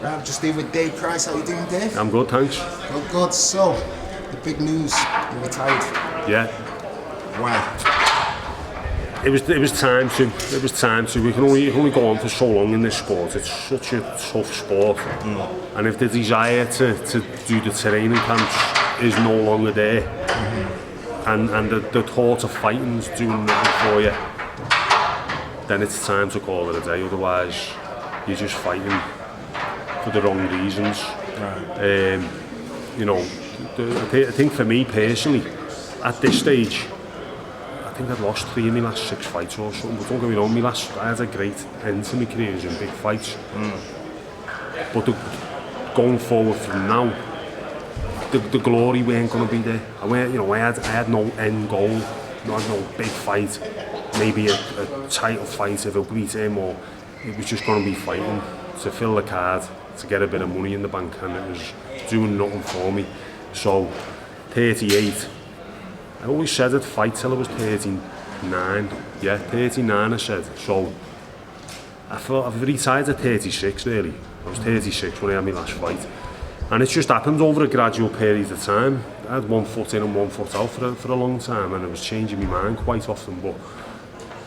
Right, I'm just here with Dave Price. How you doing, Dave? I'm good, thanks. Oh, good. So, the big news, you retired. Yeah. Why? It was time to. It was time to. We can only go on for so long in this sport. It's such a tough sport. And if the desire to do the training camps is no longer there, and the thought of fighting is doing nothing for you, then it's time to call it a day. Otherwise, you're just fighting for the wrong reasons. Right. You know, I think for me personally, at this stage, I think I'd lost 3 in my last 6 fights or something. But don't get me wrong, I had a great end to my career in big fights. But going forward from now, the glory weren't going to be there. I had no end goal, I had no big fight, maybe a title fight if I beat him, or it was just going to be fighting to fill the card, to get a bit of money in the bank, and it was doing nothing for me. So, 38. I always said I'd fight till I was 39. Yeah, 39 I said. So, I've retired at 36 really. I was 36 when I had my last fight. And it's just happened over a gradual period of time. I had one foot in and one foot out for a long time, and I was changing my mind quite often. But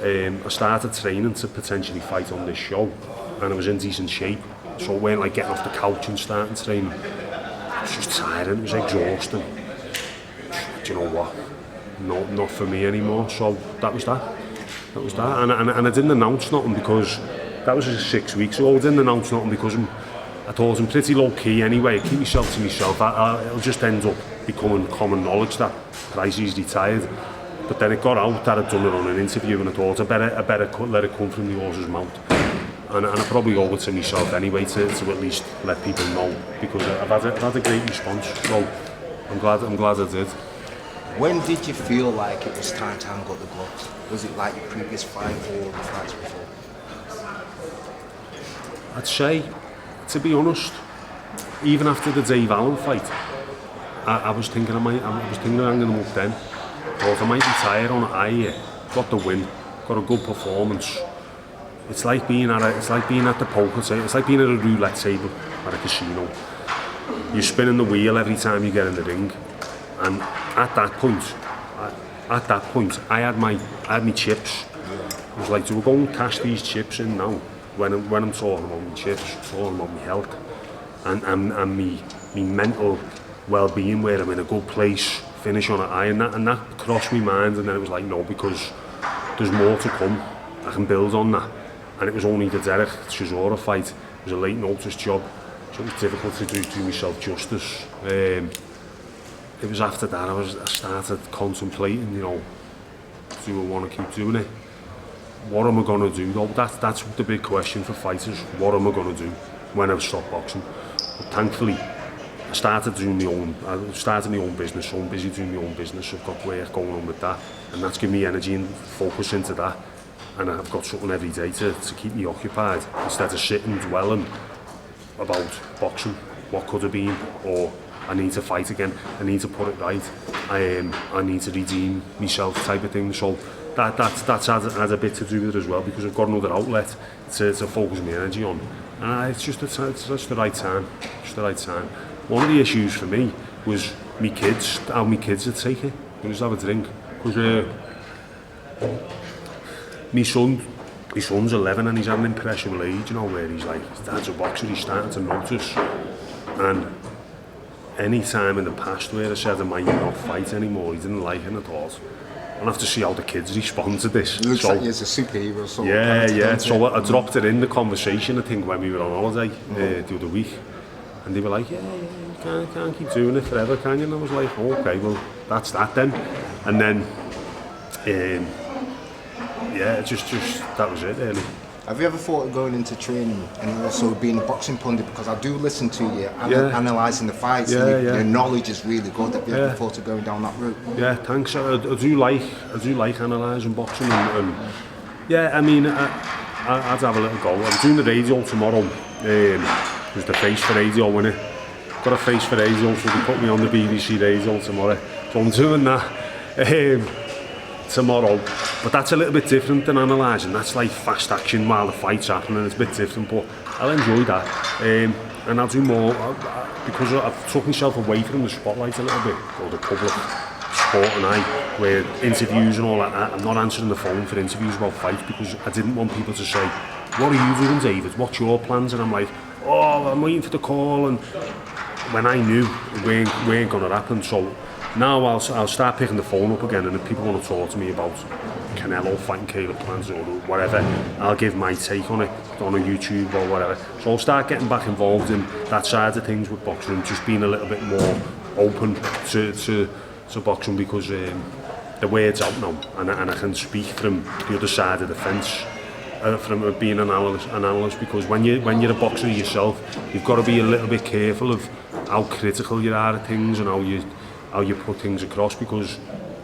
I started training to potentially fight on this show, and I was in decent shape. So it weren't like getting off the couch and starting training. It was just tiring, it was exhausting. Do you know what? No, not for me anymore. So that was that. That was that. And I didn't announce nothing because that was 6 weeks ago. I didn't announce nothing because I thought I'm pretty low key anyway. I keep myself to myself. It'll just end up becoming common knowledge that Price is retired. But then it got out that I'd done it on an interview, and I thought I better let it come from the horse's mouth. And I probably owe it to myself anyway to at least let people know, because I've had a great response. So I'm glad I did. When did you feel like it was time to hang up the gloves? Was it like your previous fight or the fights before? I'd say, to be honest, even after the Dave Allen fight, I was thinking of hanging them up then. Thought I might retire on it. I got the win, got a good performance. It's like being at the poker table. It's like being at a roulette table at a casino. You're spinning the wheel every time you get in the ring, and at that point, I had my chips. It was like, do we go and cash these chips in now? When I'm talking about my chips, talking about my health, and me mental well-being, where I'm in a good place, finish on an eye, and that crossed my mind, and then it was like, no, because there's more to come. I can build on that. And it was only the Derek Chisora fight. It was a late notice job, so it was difficult to do myself justice. It was after that I started contemplating, do I want to keep doing it? What am I going to do though? That's the big question for fighters. What am I going to do when I stop boxing? But thankfully, I started my own business, so I'm busy doing my own business. I've got work going on with that, and that's giving me energy and focus into that. And I've got something every day to keep me occupied, instead of sitting dwelling about boxing, what could have been, or I need to fight again, I need to put it right, I need to redeem myself type of thing. So that's had a bit to do with it as well, because I've got another outlet to focus my energy on. And it's just the right time. It's the right time. One of the issues for me was how my kids would take it. We just have a drink. Because my son's 11 and he's at an impressionable age, where he's like, his dad's a boxer, he's starting to notice. And any time in the past where I said I might not fight anymore, he didn't like it, and I thought, I'll have to see how the kids respond to this. It looks like he's a superhero. So yeah. So I dropped it in the conversation, I think, when we were on holiday the other week. And they were like, yeah, you can't keep doing it forever, can you? And I was like, oh, okay, well, that's that then. And then, just that was it, really. Have you ever thought of going into training and also being a boxing pundit? Because I do listen to you analysing the fights, and your knowledge is really good. Have you ever thought of going down that route? Yeah, thanks. I do like analysing boxing, and I'd have a little go. I'm doing the radio tomorrow. There's the Face for Radio winner. Got a Face for Radio, so they put me on the BBC radio tomorrow. So I'm doing that tomorrow. But that's a little bit different than analysing. That's like fast action while the fight's happening. It's a bit different, but I'll enjoy that. and I'll do more because I've took myself away from the spotlight a little bit, or the public sport and where interviews and all that. I'm not answering the phone for interviews about fights because I didn't want people to say, "What are you doing, David? What's your plans?" And I'm like, "Oh, I'm waiting for the call," and when I knew it weren't going to happen. So now I'll start picking the phone up again, and if people want to talk to me about Canelo fighting Caleb Plant or whatever, I'll give my take on it on a YouTube or whatever. So I'll start getting back involved in that side of things with boxing, just being a little bit more open to boxing because the word's out now, and I can speak from the other side of the fence. From being an analyst, because when you're a boxer yourself, you've got to be a little bit careful of how critical you are of things and how you put things across, because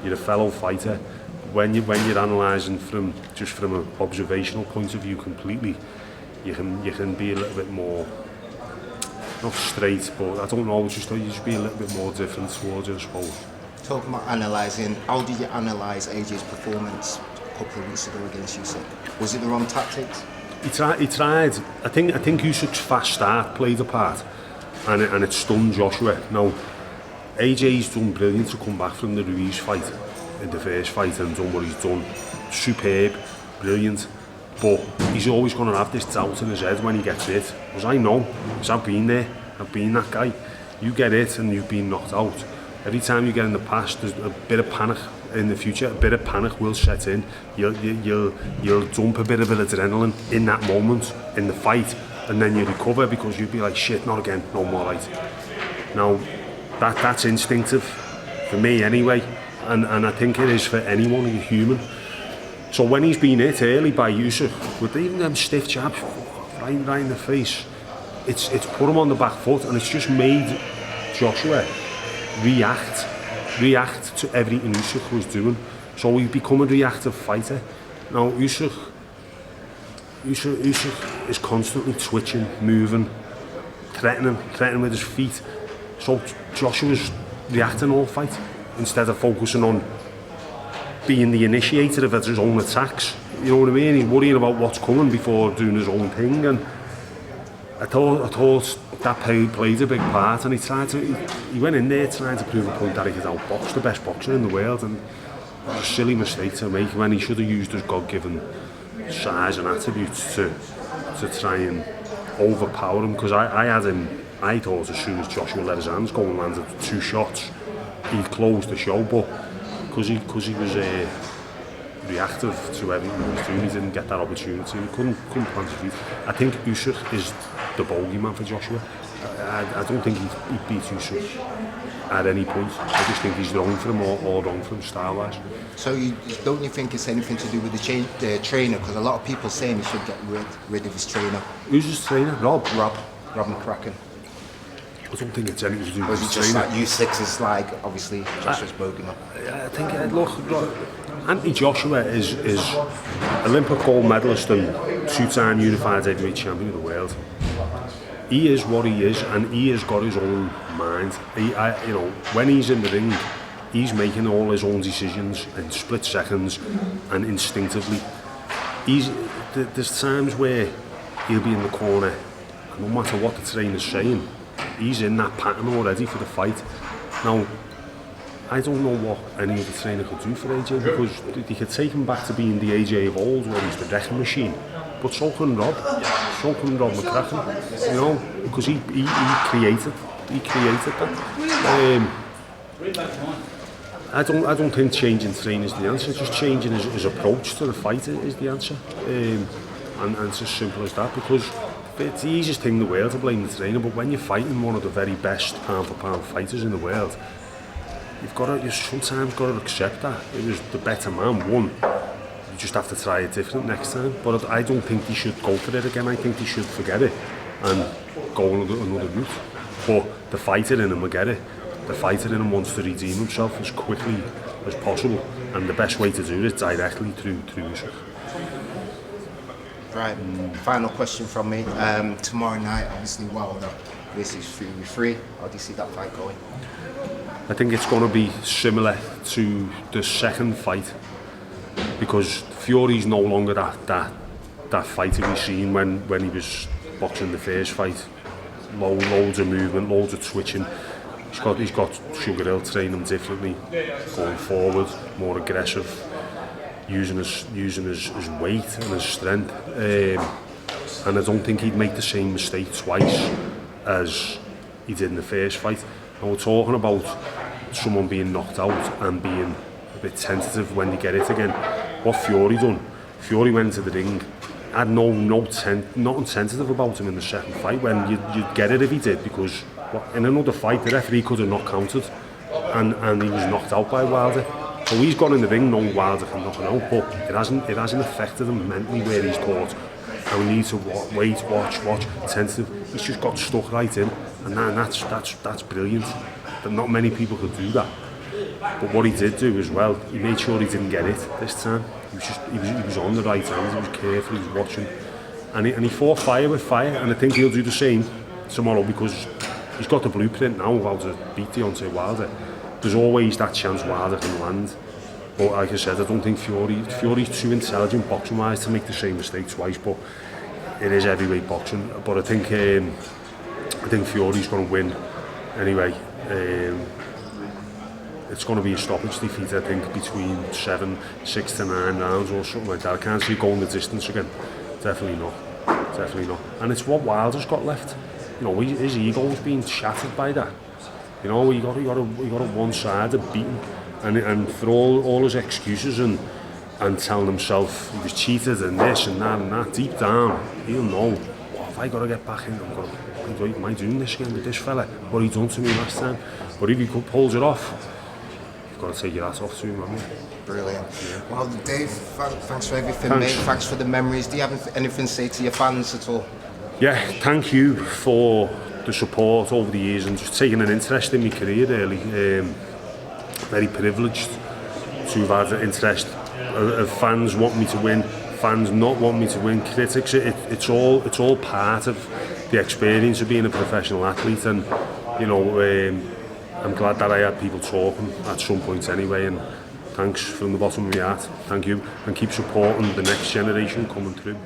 you're a fellow fighter. When you're analysing from an observational point of view completely, you can be a little bit more, not straight, but I don't know, you just be a little bit more different towards it, I suppose. Talking about analysing, how did you analyse AJ's performance a couple of weeks ago against Usyk? Was it the wrong tactics? He tried. I think Usyk's fast start played a part, and it stunned Joshua. Now, AJ's done brilliant to come back from the Ruiz fight, in the first fight, and done what he's done. Superb, brilliant. But he's always going to have this doubt in his head when he gets hit. Because I know, because I've been there, I've been that guy. You get hit and you've been knocked out. Every time you get in the past, there's a bit of panic. In the future, a bit of panic will set in. You'll dump a bit of adrenaline in that moment in the fight, and then you recover because you'll be like, shit, not again, no more right. Now, that's instinctive for me anyway, and I think it is for anyone who's human. So when he's been hit early by Usyk with even them stiff jabs right in the face, it's put him on the back foot, and it's just made Joshua react to everything Usyk was doing. So he's become a reactive fighter. Now Usyk is constantly twitching, moving, threatening with his feet. So Joshua's reacting all fight instead of focusing on being the initiator of his own attacks. You know what I mean? He's worrying about what's coming before doing his own thing, and I thought that played a big part, and he went in there trying to prove a point that he could outbox the best boxer in the world, and it was a silly mistake to make when he should have used his God-given size and attributes to try and overpower him, because I thought as soon as Joshua let his hands go and landed 2 shots, he'd closed the show, but because he was reactive to everything he was doing, he didn't get that opportunity, he couldn't plant his feet. I think Usyk is the bogeyman for Joshua. I don't think he beats Usyk at any point. I just think he's wrong for him, all wrong for him style-wise. So don't you think it's anything to do with the trainer? Because a lot of people saying he should get rid of his trainer. Who's his trainer? Rob McCracken. I don't think it's anything to do with his his trainer. Or is it just like U6 is like, obviously, Joshua's bogeyman? I think, look, Anthony Joshua is Olympic gold medalist and 2-time unified heavyweight champion of the world. He is what he is, and he has got his own mind. When he's in the ring, he's making all his own decisions in split seconds and instinctively. There's times where he'll be in the corner, and no matter what the trainer's saying, he's in that pattern already for the fight. Now, I don't know what any other trainer could do for AJ, because they could take him back to being the AJ of old, where he's the wrecking machine. But so can Rob McCracken, you know, because he created that. I don't think changing training is the answer. Just changing his approach to the fight is the answer, and it's as simple as that. Because it's the easiest thing in the world to blame the trainer, but when you're fighting one of the very best pound-for-pound fighters in the world, you've sometimes got to accept that it was the better man won. You just have to try it different next time. But I don't think he should go for it again. I think he should forget it and go another route. But the fighter in him will get it. The fighter in him wants to redeem himself as quickly as possible, and the best way to do it is directly through Usyk. Right, final question from me. Tomorrow night, obviously Wilder versus Fury. How do you see that fight going? I think it's going to be similar to the second fight, because Fury's no longer that fighter we've seen when he was boxing the first fight. loads of movement, loads of twitching. He's got Sugar Hill train him differently, going forward, more aggressive, using his weight and his strength. And I don't think he'd make the same mistake twice as he did in the first fight. And we're talking about someone being knocked out and being a bit tentative when they get it again. What Fury done? Fury went to the ring, had nothing tentative about him in the second fight, when you'd get it if he did, because in another fight the referee could have not counted, and he was knocked out by Wilder. So he's gone in the ring knowing Wilder can knock him out, but it hasn't affected him mentally, where he's thought, I need to wait, watch, tentative. He's just got stuck right in, and that's brilliant. But not many people could do that. But what he did do as well, he made sure he didn't get it this time. He was on the right hand, he was careful, he was watching, and he fought fire with fire. And I think he'll do the same tomorrow, because he's got the blueprint now of how to beat Deontay Wilder. There's always that chance Wilder can land. But like I said, I don't think Fury's too intelligent boxing-wise to make the same mistake twice. But it is heavyweight boxing. But I think Fury's going to win anyway. It's going to be a stoppage defeat, I think, between 6 to 9 rounds or something like that. I can't see it going the distance again. Definitely not. And it's what Wilder's got left. You know, his ego's been shattered by that. You know, he got a one-sided beating, and for all his excuses and telling himself he was cheated and this and that, deep down he'll know, what have I got to get back in? Am I doing this again with this fella? What he done to me last time? But if he pulls it off, you've got to take your hat off to him, haven't you? Brilliant. Yeah. Well, Dave, thanks for everything, mate. Thanks for the memories. Do you have anything to say to your fans at all? Yeah, thank you for the support over the years and just taking an interest in my career, really. Very privileged to have had interest of fans want me to win, fans not want me to win, critics. It's all part of the experience of being a professional athlete, and you know, I'm glad that I had people talking at some point anyway, and thanks from the bottom of my heart. Thank you, and keep supporting the next generation coming through.